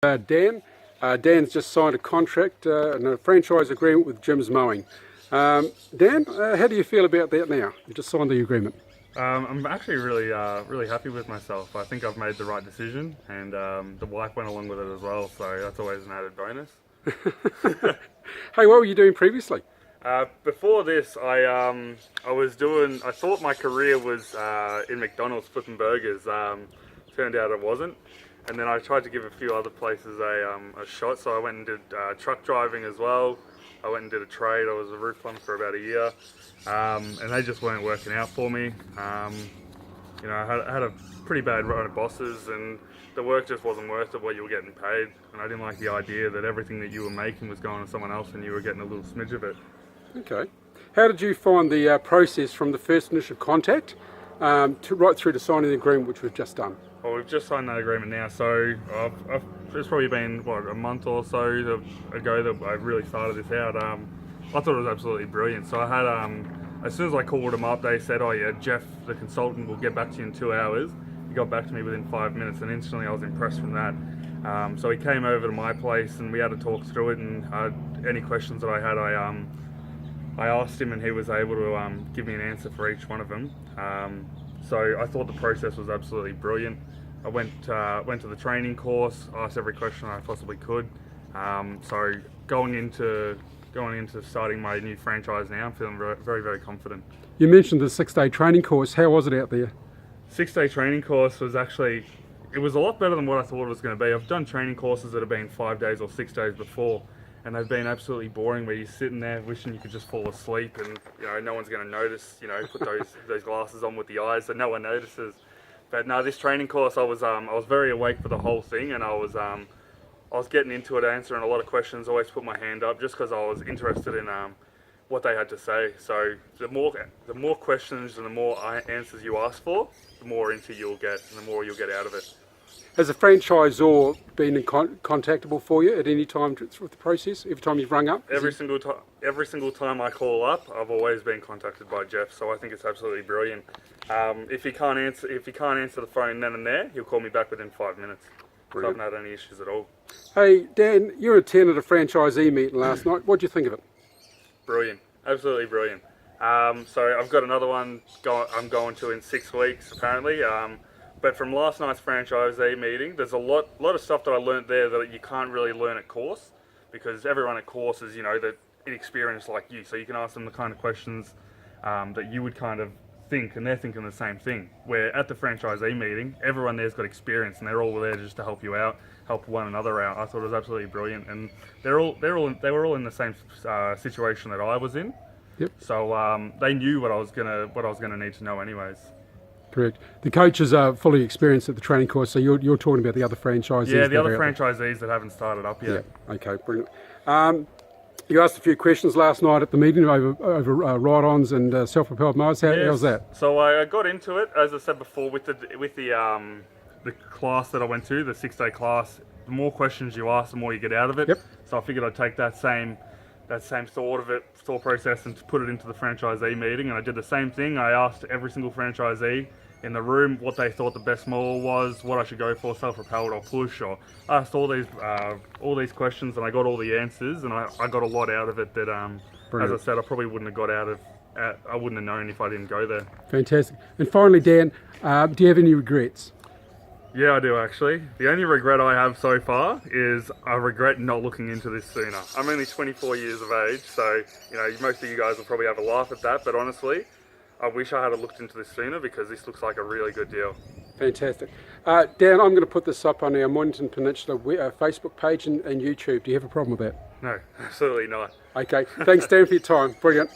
Dan's just signed a contract and a franchise agreement with Jim's Mowing. Dan, how do you feel about that now? You just signed the agreement. I'm actually really happy with myself. I think I've made the right decision, and the wife went along with it as well, so that's always an added bonus. Hey, what were you doing previously? Before this, I thought my career was in McDonald's flipping burgers. Turned out it wasn't. And then I tried to give a few other places a shot, so I went and did truck driving as well. I went and did a trade. I was a roof plumber for about a year, and they just weren't working out for me. I had a pretty bad run of bosses, and the work just wasn't worth it what you were getting paid. And I didn't like the idea that everything that you were making was going to someone else and you were getting a little smidge of it. Okay. How did you find the process from the first initial contact right through to signing the agreement, which we've just done? Well, we've just signed that agreement now, so it's probably been, a month or so ago that I really started this out. I thought it was absolutely brilliant. So I had, as soon as I called them up, they said, oh yeah, Jeff, the consultant, will get back to you in 2 hours. He got back to me within 5 minutes, and instantly I was impressed from that. So he came over to my place and we had to talk through it, and any questions that I had, I asked him, and he was able to give me an answer for each one of them. So I thought the process was absolutely brilliant. I went to the training course, asked every question I possibly could. So going into starting my new franchise now, I'm feeling very, very confident. You mentioned the 6-day training course. How was it out there? 6-day training course was it was a lot better than what I thought it was going to be. I've done training courses that have been 5 days or 6 days before, and they've been absolutely boring, where you're sitting there wishing you could just fall asleep, and no one's going to notice. Put those glasses on with the eyes so no one notices. But no, this training course, I was very awake for the whole thing, and I was getting into it, answering a lot of questions. Always put my hand up just because I was interested in what they had to say. So the more questions and the more answers you ask for, the more into you'll get, and the more you'll get out of it. Has a franchisor been contactable for you at any time through the process? Every time you've rung up? Every single time I call up, I've always been contacted by Jeff. So I think it's absolutely brilliant. If he can't answer the phone then and there, he'll call me back within 5 minutes. Brilliant. So I haven't had any issues at all. Hey Dan, you were attending a franchisee meeting last night. What do you think of it? Brilliant, absolutely brilliant. So I've got another one I'm going to in 6 weeks apparently. But from last night's franchisee meeting, there's a lot of stuff that I learned there that you can't really learn at course, because everyone at course is, they're inexperienced like you, so you can ask them the kind of questions that you would kind of think, and they're thinking the same thing. Where at the franchisee meeting, everyone there's got experience, and they're all there just to help you out, help one another out. I thought it was absolutely brilliant, and they were all in the same situation that I was in. Yep. So they knew what I was gonna need to know anyways. Correct. The coaches are fully experienced at the training course, so you're talking about the other franchisees. Yeah, the other franchisees that haven't started up yet. Yeah. Okay. Brilliant. You asked a few questions last night at the meeting over ride-ons and self-propelled mowers. How's that? So I got into it, as I said before, with the class that I went to, the 6-day class. The more questions you ask, the more you get out of it. Yep. So I figured I'd take that same thought process and put it into the franchisee meeting, and I did the same thing. I asked every single franchisee in the room what they thought the best mower was, what I should go for, self-propelled or push, or I asked all these questions, and I got all the answers, and I got a lot out of it that, as I said, I probably wouldn't have got I wouldn't have known if I didn't go there. Fantastic. And finally, Dan, do you have any regrets? Yeah, I do actually. The only regret I have so far is I regret not looking into this sooner. I'm only 24 years of age, so most of you guys will probably have a laugh at that, but honestly, I wish I had looked into this sooner, because this looks like a really good deal. Fantastic. Dan, I'm going to put this up on our Mornington Peninsula Facebook page and YouTube. Do you have a problem with that? No, absolutely not. Okay. Thanks, Dan, for your time. Brilliant.